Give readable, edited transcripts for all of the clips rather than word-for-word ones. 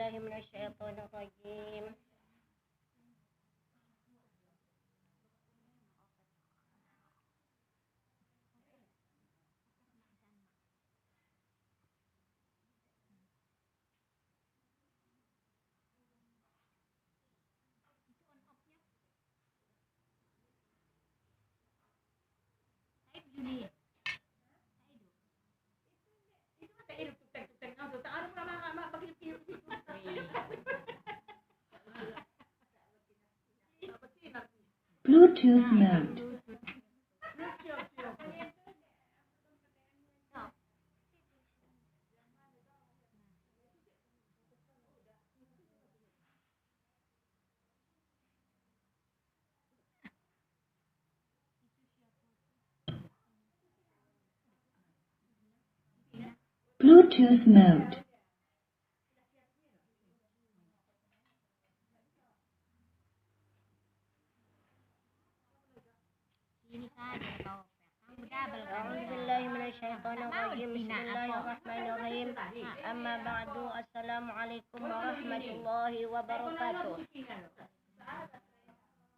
billahi minasyaitonir rajim. Bluetooth mode. Bluetooth mode. A'udzubillahi minasyaitonir rajim. Bismillahirrahmanirrahim. Amma ba'du. Assalamualaikum warahmatullahi wabarakatuh.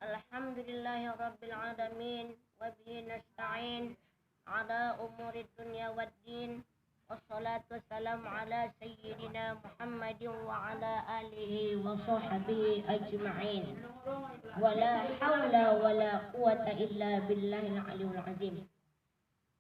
Alhamdulillahi rabbil alamin wa bihi nasta'in ala umurid dunya waddin. Wassalatu wassalamu ala sayyidina Muhammadin wa ala alihi wa sahbihi ajma'in. Wala hawla wala quwata illa billahil aliyul azim.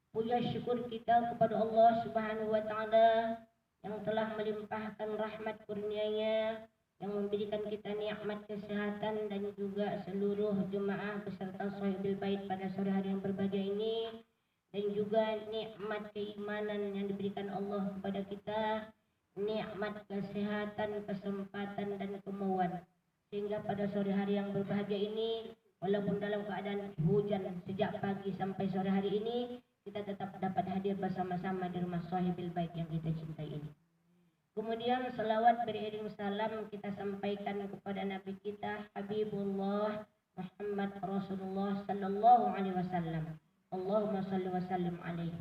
Puja syukur kita kepada Allah Subhanahu wa taala yang telah melimpahkan rahmat kurnia-Nya, yang memberikan kita nikmat kesehatan dan juga seluruh jemaah beserta shahidul bait pada sore hari yang berbahagia ini, dan juga nikmat keimanan yang diberikan Allah kepada kita, nikmat kesehatan, kesempatan dan kemauan, sehingga pada sore hari yang berbahagia ini, walaupun dalam keadaan hujan sejak pagi sampai sore hari ini, kita tetap dapat hadir bersama-sama di rumah shahidul bait yang kita cintai ini. Kemudian selawat beriring salam kita sampaikan kepada Nabi kita Habibullah Muhammad Rasulullah sallallahu alaihi wasallam. Allahumma salli wa sallim alaihi.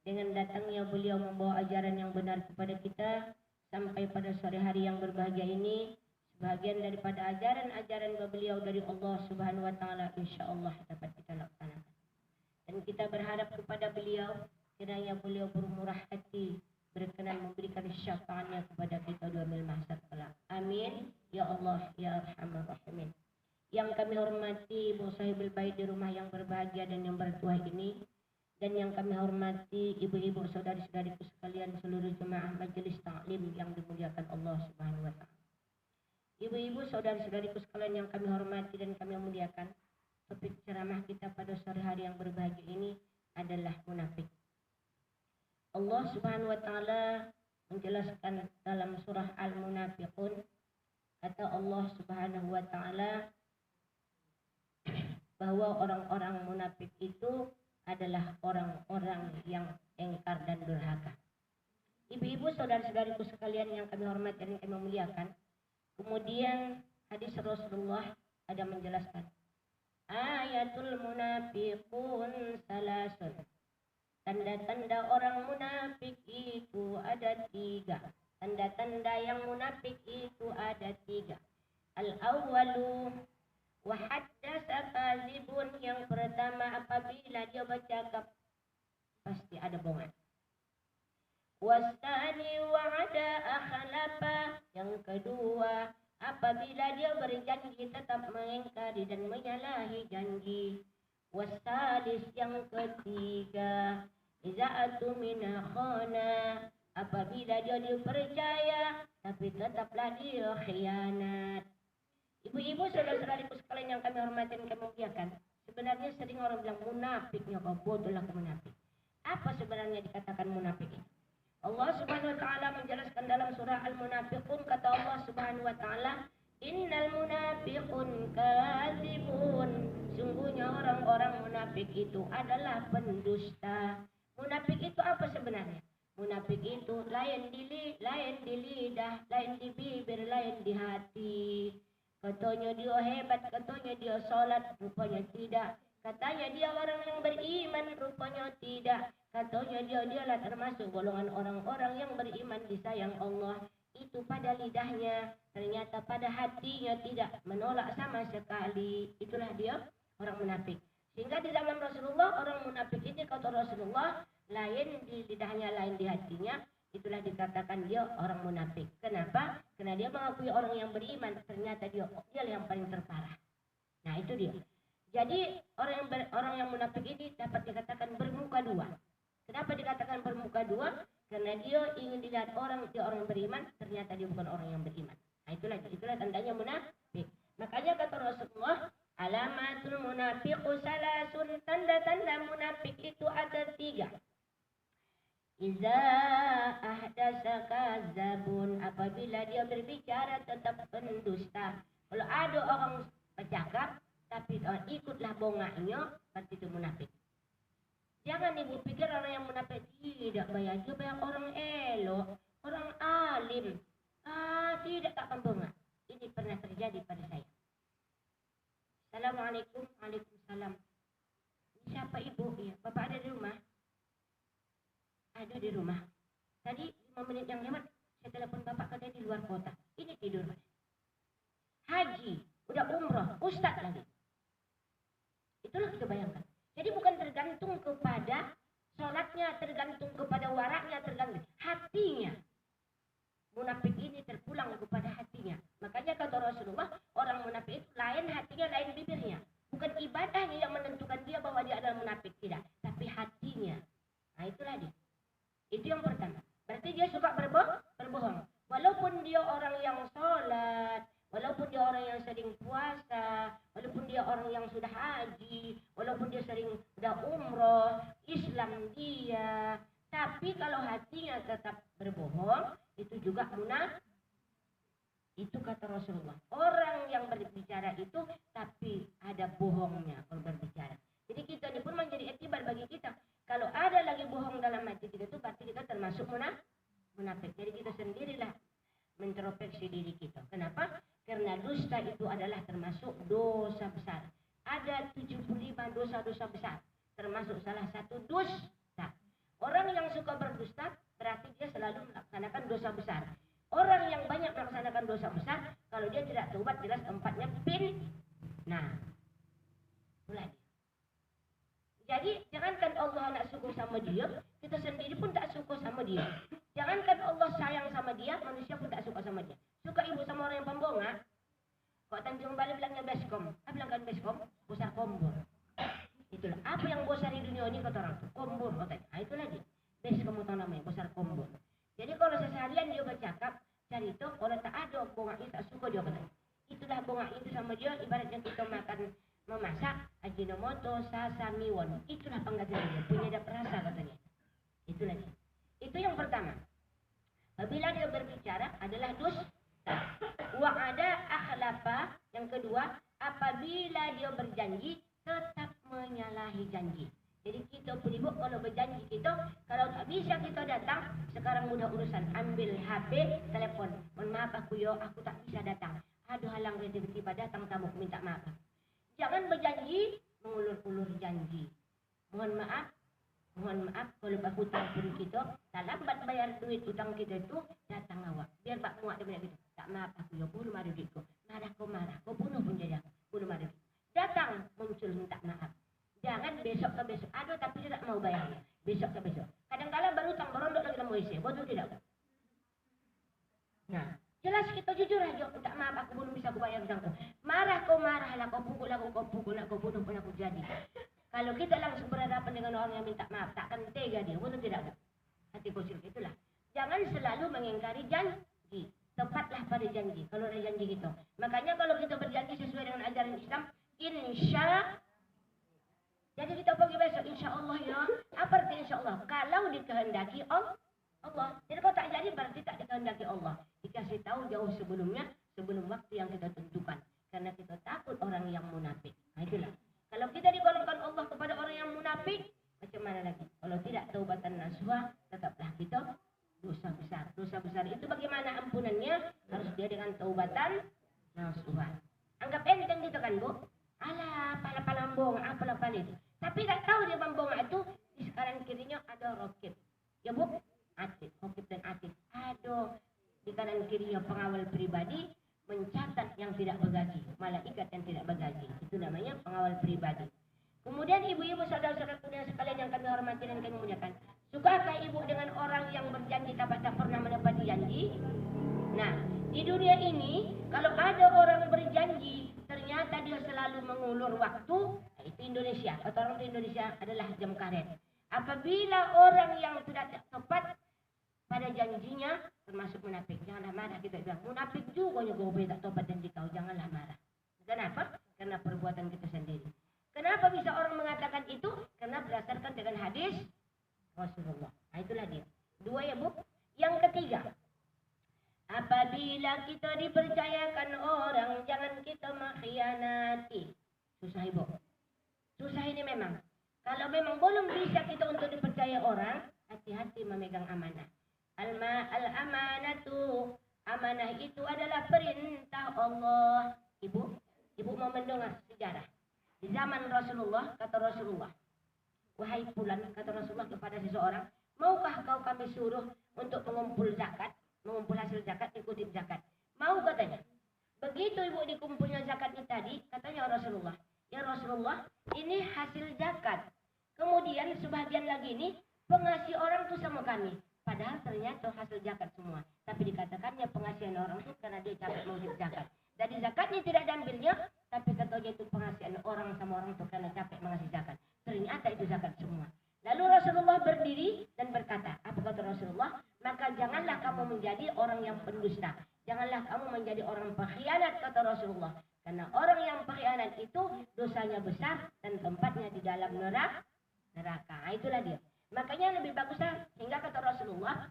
Dengan datangnya beliau membawa ajaran yang benar kepada kita, sampai pada sore hari yang berbahagia ini, sebahagian daripada ajaran-ajaran beliau dari Allah Subhanahu wa taala insyaallah dapat kita laksanakan. Dan kita berharap kepada beliau kiranya beliau bermurah hati, berkenan memberikan syafaatnya kepada kita di yaumil mahsyar kelak. Amin ya Allah ya arhamar rahimin. Yang kami hormati ibu sahibul bait di rumah yang berbahagia dan yang bertuah ini, dan yang kami hormati ibu-ibu saudari-saudariku sekalian seluruh jemaah majelis taklim yang dimuliakan Allah Subhanahu wa taala. Ibu-ibu saudari-saudariku sekalian yang kami hormati dan kami muliakan, topik ceramah kita pada sore hari yang berbahagia ini adalah munafik. Allah Subhanahu wa taala menjelaskan dalam surah Al-Munafiqun, kata Allah Subhanahu wa taala bahwa orang-orang munafik itu adalah orang-orang yang engkar dan durhaka. Ibu-ibu saudara-saudariku sekalian yang kami hormati dan kami muliakan, kemudian hadis Rasulullah ada menjelaskan ayatul munafiqun salasun. Tanda-tanda orang munafik itu ada 3. Tanda-tanda yang munafik itu ada 3. Al-awwalu wa haddatsa kadzibun. Yang pertama, apabila dia bercakap pasti ada bohongan. Wasani wa'ada akhlafa. Yang kedua, apabila dia berjanji tetap mengingkari dan menyalahi janji. Wasalis yang ketiga, iza'atu mina khana. Apabila dia dipercaya tapi tetaplah dia khianat. Ibu-ibu saudara-saudariku sekalian yang kami hormati dan kami muliakan, sebenarnya sering orang bilang munafiknya kau bodohlah kau munafik. Apa sebenarnya dikatakan munafik ini? Allah Subhanahu wa taala menjelaskan dalam surah Al-Munafiqun, kata Allah Subhanahu wa taala, innal munafiqun kadzibun. Sungguhnya orang-orang munafik itu adalah pendusta. Munafik itu apa sebenarnya? Munafik itu lain di lidah, lain di bibir, lain di hati. Katanya dia hebat, katanya dia salat, rupanya tidak. Katanya dia orang yang beriman, rupanya tidak. Katanya dialah termasuk golongan orang-orang yang beriman disayang Allah. itu pada lidahnya, ternyata pada hatinya tidak menolak sama sekali. Itulah dia orang munafik. Sehingga di zaman Rasulullah, orang munafik ini kata Rasulullah, lain di lidahnya, lain di hatinya. Itulah dikatakan dia orang munafik. Kenapa? Karena dia mengakui orang yang beriman, ternyata dia yang paling terparah. Nah itu dia. Jadi orang yang munafik ini dapat dikatakan bermuka dua. Kenapa dikatakan bermuka dua? Karena dia ingin dilihat orang, dia orang beriman, ternyata dia bukan orang yang beriman. Nah itulah tandanya munafik. Makanya kata Rasulullah, alamatul munafiqu salasun, tanda-tanda munafik itu ada 3. Iza ahdasa kadzabun, apabila dia berbicara tetap pendusta. Kalau ada orang bercakap tapi ikutlah bongaknya, berarti itu munafik. Jangan ibu pikir orang yang munafik tidak banyak orang elok, orang alim. Tidak akan bongak. Ini pernah terjadi pada saya. Assalamualaikum. Waalaikumsalam. Siapa ibu? Ya, bapak ada di rumah? Ada di rumah. Tadi 5 menit yang lewat saya telepon bapak, katanya di luar kota. Ini tidur. Haji, udah umroh, ustaz lagi. Itulah kita bayangkan. Jadi bukan tergantung kepada sholatnya, tergantung kepada waraknya, tergantung hatinya. Munafik ini terpulang kepada hatinya. Makanya kata Rasulullah, orang munafik itu lain hatinya, lain bibirnya. Bukan ibadahnya yang menentukan dia bahwa dia adalah munafik, tidak. Tapi hatinya. Nah itulah dia. Itu yang pertama. Berarti dia suka berbohong. Walaupun dia orang yang sholat, walaupun dia orang yang sering puasa, walaupun dia orang yang sudah haji, walaupun dia sering sudah umroh, Islam dia, tapi kalau hatinya tetap berbohong, itu juga munafik. Itu kata Rasulullah. Orang yang berbicara itu tapi ada bohongnya kalau berbicara. Jadi kita ini pun menjadi iktibar bagi kita. Kalau ada lagi bohong dalam hati kita itu berarti kita termasuk munafik. Jadi kita sendirilah mentrospeksi diri kita. Kenapa? Karena dusta itu adalah termasuk dosa besar. Ada 75 dosa-dosa besar. Termasuk salah satu dusta. Orang yang suka berdusta berarti dia selalu melaksanakan dosa besar. Orang yang banyak melaksanakan dosa besar, kalau dia tidak taubat jelas empatnya pin. Nah, mulai. Jadi jangankan Allah nak syukur sama dia, kita sendiri pun tak syukur sama dia. Jangankan Allah sayang sama dia, manusia pun tak suka sama dia. Suka ibu sama orang yang pembonga. Kok Tanjung Balai bilangnya beskom, bilang kan beskom, besar kombur. Itulah apa yang besar di dunia ini kata orang itu, kombur katanya. Nah, itulah dia. Beskom itu namanya, besar kombur. Jadi kalau seharian dia bercakap, cari itu, kalau tak ada bongaknya tak suka dia katanya. Itulah bongak itu sama dia, ibaratnya kita makan memasak, ajinomoto, sasamiwon. Itulah penggantinya dia, punya ada perasa katanya. Itulah dia. Itu yang pertama. Apabila dia berbicara adalah dusta. Wa'ada akhlafa. Yang kedua, apabila dia berjanji tetap menyalahi janji. Jadi kita pun ibu kalau berjanji kita, kalau tak bisa kita datang, sekarang mudah urusan, ambil HP, telepon. Mohon maaf aku tak bisa datang. Aduh halang tiba-tiba datang tamu minta maaf. Jangan berjanji mengulur-ulur janji. Mohon maaf kalau Pak hutang pun kita, tak lambat bayar duit hutang kita itu, datang awak. Biar Pak muak dia gitu. Tak maaf aku bunuh marah duitku. Marah, kau bunuh pun dia bunuh marah duit. Datang muncul minta maaf. Jangan besok ke besok. Aduh tapi tidak mau bayarnya. Besok ke besok. Kadang-kadang berhutang berondok lagi dalam WC. Betul tidak? Nah, jelas kita jujur aja. Tak maaf aku belum bisa aku bayar hutangku. Marah lah, kau pukul aku, kau bunuh pun aku jadi. Kalau kita langsung berhadapan dengan orang yang minta maaf, tak akan tega dia. Betul tidak? Hati kecil itulah. Jangan selalu mengingkari janji. Tepatlah pada janji. Kalau ada janji gitu. Makanya kalau kita berjanji sesuai dengan ajaran Islam, jadi kita pergi besok, insya Allah ya. Apa arti insya Allah? Kalau dikehendaki Allah. Jadi kalau tak jadi berarti tak dikehendaki Allah. Dikasih tahu jauh sebelumnya, sebelum waktu yang kita tentukan. Karena kita takut orang yang munafik. Nah itulah. Kalau kita digolongkan Allah kepada orang yang munafik, macam mana lagi? Kalau tidak taubatan nasuha, tetaplah kita dosa besar. Dosa besar itu bagaimana ampunannya? Harus dia dengan taubatan nasuha. Anggap enteng gitu kan Bu? Alah, pala-palambong, apalah itu. Tapi tak tahu dia pembongak itu di sekarang kirinya ada rokit. Ya Bu, atik, rokit dan atik. Aduh, di kanan kirinya pengawal pribadi mencatat yang tidak bergaji, malaikat yang tidak bergaji. Itu namanya pengawal pribadi. Kemudian ibu-ibu saudara-saudaraku yang sekalian yang kami hormati dan kami muliakan, sukakah ibu dengan orang yang berjanji tapi tak pernah menepati janji? Nah, di dunia ini kalau ada orang berjanji ternyata dia selalu mengulur waktu, itu Indonesia. Atau orang di Indonesia adalah jam karet. Apabila orang yang tidak tepat pada janjinya termasuk munafik, janganlah marah. Kita bilang munafik juga gue tak tobat janji kau, janganlah marah. Kenapa? Karena perbuatan kita sendiri. Kenapa bisa orang mengatakan itu? Karena berdasarkan dengan hadis Rasulullah. Nah, itulah dia. Dua ya Bu. Yang ketiga, apabila kita dipercayakan orang, jangan kita mengkhianati. Susah Ibu. Susah ini memang. Kalau memang belum bisa kita untuk dipercaya orang, hati-hati memegang amanah. Al-amanatu, amanah itu adalah perintah Allah. Ibu mau mendengar sejarah. Di zaman Rasulullah, kata Rasulullah, wahai fulan, kata Rasulullah kepada seseorang, maukah kau kami suruh untuk mengumpul zakat, mengumpul hasil zakat, ikutin zakat? Mau katanya. Begitu ibu dikumpulnya zakat itu tadi, katanya Rasulullah, ya Rasulullah, ini hasil zakat. Kemudian sebagian lagi ini pengasih orang itu sama kami. Padahal ternyata hasil zakat semua. Tapi dikatakannya pengasihan orang itu karena dia capek menghidup zakat. Jadi zakatnya tidak diambilnya, tapi katanya itu pengasihan orang sama orang itu karena capek mengasih zakat. Ternyata itu zakat semua. Lalu Rasulullah berdiri dan berkata, apa kata Rasulullah? Maka janganlah kamu menjadi orang yang pendusta. Janganlah kamu menjadi orang pengkhianat, kata Rasulullah. Karena orang yang pengkhianat itu dosanya besar dan tempatnya di dalam neraka. Nah, itulah dia. Makanya lebih baguslah hingga kata Rasulullah,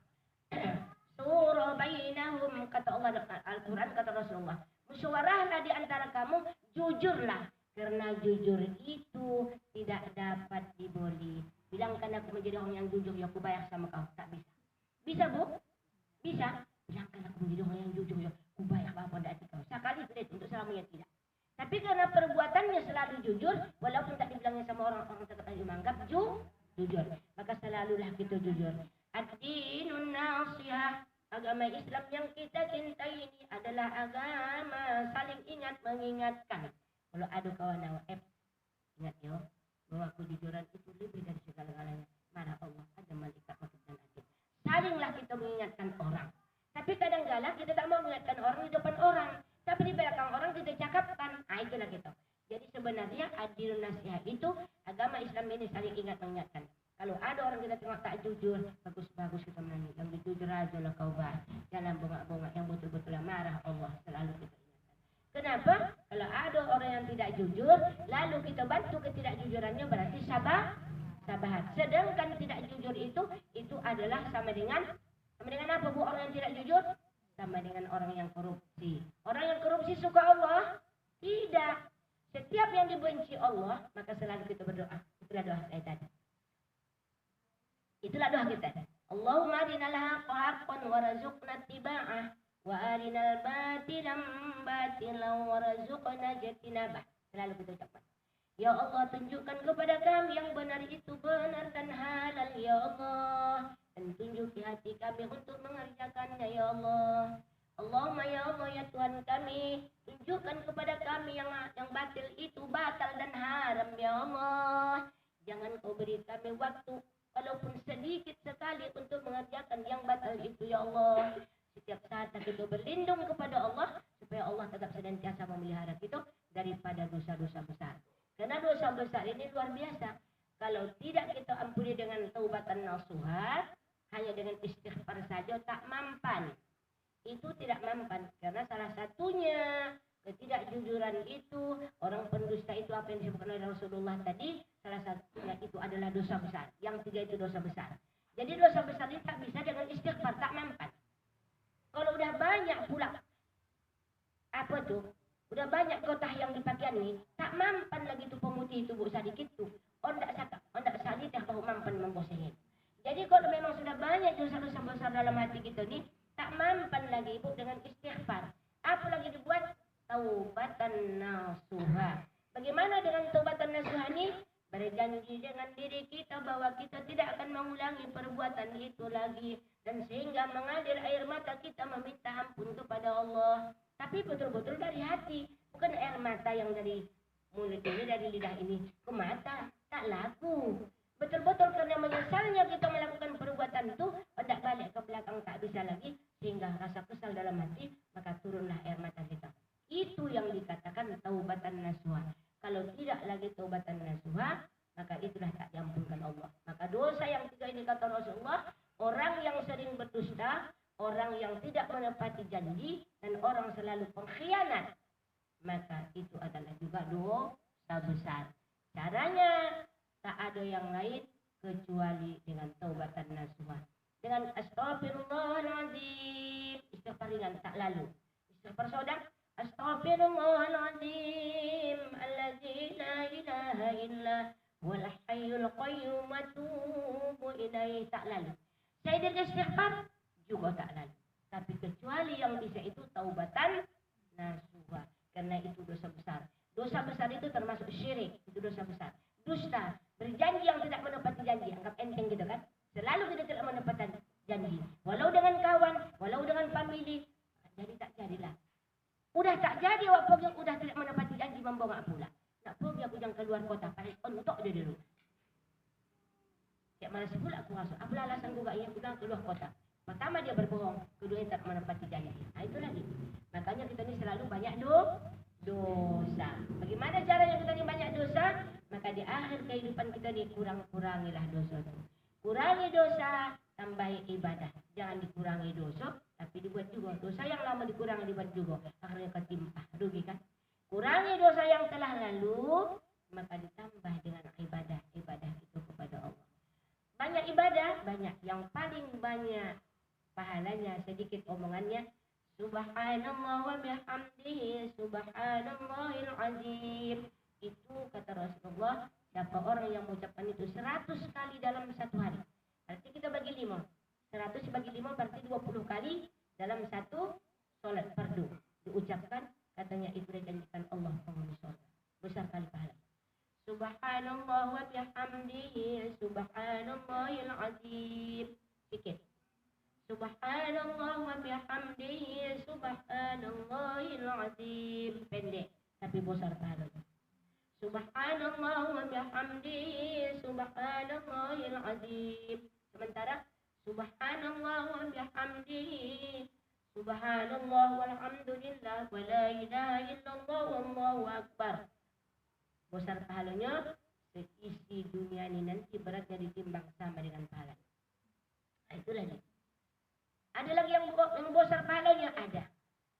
surah bainahum, kata Allah Al-Quran, kata Rasulullah, musyawarahlah di antara kamu, jujurlah. Karena jujur itu tidak dapat diboli. Bilangkan aku menjadi orang yang jujur, ya aku bayar sama kau. Tak bisa. Bisa Bu? Bisa. Bilangkan aku menjadi orang yang jujur, ya aku bayar apa tidak kau. Sekali sudah untuk selamanya tidak. Tapi karena perbuatannya selalu jujur, walaupun tak dibilangnya sama orang tetap aja menganggap jujur. Maka selalulah kita jujur. Ad-dinun nasihah. Agama Islam yang kita cintai ini adalah agama saling ingat mengingatkan. Kalau ada kawan awak, ingat ya, bahwa kejujuran itu lebih dari segala-galanya. Marah Allah, ada malaikat makhluk dan adil. Salinglah kita mengingatkan orang. Tapi kadang-kadang kita tak mau mengingatkan orang di depan orang. Tapi di belakang orang kita cakapkan. Nah, itulah kita. Jadi sebenarnya adil nasihat itu agama Islam ini saling ingat mengingatkan. Kalau ada orang kita tengok tak jujur, bagus-bagus kita menangis. Yang jujur aja lah kau bah. Jangan bongak-bongak, yang betul-betul marah Allah selalu kita ingatkan. Kenapa? Kalau ada orang yang tidak jujur, lalu kita bantu ketidakjujurannya, berarti sabar. Sedangkan tidak jujur itu adalah sama dengan apa Bu orang yang tidak jujur? Sama dengan orang yang korupsi. Orang yang korupsi suka Allah? Tidak. Setiap yang dibenci Allah, maka selalu kita berdoa. Itulah doa saya tadi. Itulah doa kita. Allahumma arinal haqqa haqqan warzuqna ittiba'ah wa arinal batilan batilan warzuqna ijtinabah. Selalu kita ucapkan. Ya Allah, tunjukkan kepada kami yang benar itu benar dan halal ya Allah, dan tunjuki hati kami untuk mengerjakannya ya Allah. Allahumma ya Allah ya Tuhan kami, tunjukkan kepada kami yang batil itu batal dan haram ya Allah. Jangan kau beri kami waktu walaupun sedikit sekali untuk mengerjakan yang batal itu ya Allah. Setiap saat kita berlindung kepada Allah supaya Allah tetap senantiasa memelihara kita daripada dosa-dosa besar. Karena dosa besar ini luar biasa. Kalau tidak kita ampuni dengan taubatan nasuha, hanya dengan istighfar saja tak mampan. Itu tidak mampan karena salah satunya ketidakjujuran itu, orang pendusta itu apa yang disebutkan oleh Rasulullah tadi, salah satunya itu adalah dosa besar. Yang tiga itu dosa besar. Jadi dosa besar ini tak bisa dengan istighfar, tak mampan. Kalau udah banyak pula apa tuh? Udah banyak kotah yang dipakaian nih, tak mampan lagi tuh pemutih itu Bu sedikit tuh. Ondak sakit dah kau mampan membosehin. Jadi kalau memang sudah banyak dosa-dosa besar dalam hati kita nih, tak mampan lagi Ibu dengan istighfar. Apa lagi dibuat? Taubatan nasuha. Bagaimana dengan taubatan nasuha ini? Berjanji dengan diri kita bahwa kita tidak akan mengulangi perbuatan itu lagi. Dan sehingga mengalir air mata kita meminta ampun kepada Allah. Tapi betul-betul dari hati. Bukan air mata yang dari mulut ini, dari lidah ini ke mata. Tak laku. Betul-betul karena menyesalnya kita melakukan perbuatan itu. Hendak balik ke belakang tak bisa lagi. Sehingga rasa kesal dalam hati. Maka turunlah air mata kita. Itu yang dikatakan taubatan nasuha. Kalau tidak lagi taubatan nasuha, maka itulah tak diampunkan Allah. Maka dosa yang tiga ini kata Rasulullah, orang yang sering berdusta, orang yang tidak menepati janji, dan orang selalu pengkhianat, maka itu adalah juga dosa besar. Caranya tak ada yang lain kecuali dengan taubatan nasuha. Dengan astagfirullahaladzim, istighfar ringan tak lalu. Istighfar sodak. Astaghfirullahaladzim alladzi la ilaha illa wal hayyul qayyum atubu ilaihi tak lalu. Saya dengan istighfar juga tak lalu. Tapi kecuali yang bisa itu taubatan nasuha. Karena itu dosa besar. Dosa besar itu termasuk syirik. Itu dosa besar. Dusta. Berjanji yang tidak menepati janji. Anggap enteng gitu kan. Selalu kita tidak menepati janji. Walau dengan kawan. Walau dengan famili. Jadi tak jadilah. Udah tak jadi waktu yang udah tidak menepati janji membongak pula. Tak pergi aku jangan keluar kota. Paling untuk dia dulu. Siap malas pula aku masuk. Apa alasan juga ia pulang keluar kota. Pertama dia berbohong. Kedua dia tak menepati janji. Nah itu lagi. Makanya kita ni selalu banyak dosa. Bagaimana caranya kita ni banyak dosa? Maka di akhir kehidupan kita ni kurang-kurangilah dosa itu. Kurangi dosa, tambahi ibadah. Jangan dikurangi dosa, tapi dibuat juga. Dosa yang lama dikurangi dibuat juga. Akhirnya ketimpah, rugi kan? Kurangi dosa yang telah lalu, maka ditambah dengan ibadah. Ibadah itu kepada Allah. Banyak ibadah, banyak. Yang paling banyak pahalanya, sedikit omongannya. Subhanallah wa bihamdihi, subhanallahil azim. Itu kata Rasulullah. Siapa orang yang mengucapkan itu 100 kali dalam satu hari. Berarti kita bagi 5. 100 bagi 5 berarti 20 kali dalam satu solat fardu. Diucapkan katanya itu dijanjikan Allah penghuni surga. Besar kali pahala. Subhanallah wa bihamdihi subhanallahil azim. Sikit. Subhanallah wa bihamdihi subhanallahil azim. Pendek tapi besar pahalanya. Subhanallah wa bihamdihi subhanallahil azim. Sementara subhanallah wa bihamdihi subhanallah walhamdulillah wa la ilaha illallah wallahu akbar. Besar pahalanya seisi dunia ini nanti beratnya ditimbang sama dengan pahala. Nah, itu lagi. Ada lagi yang besar pahalanya ada.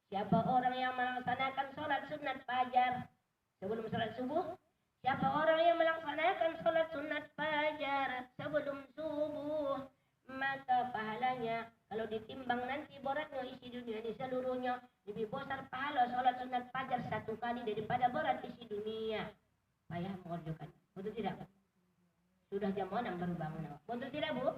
Siapa orang yang melaksanakan sholat sunat fajar sebelum sholat subuh, siapa orang yang melaksanakan sholat sunat fajar sebelum subuh, maka pahalanya kalau ditimbang nanti beratnya isi dunia ini seluruhnya lebih besar pahala sholat sunat fajar 1 kali daripada berat isi dunia. Payah mengerjakan. Betul tidak? Sudah jam 6 baru bangun. Betul tidak Bu?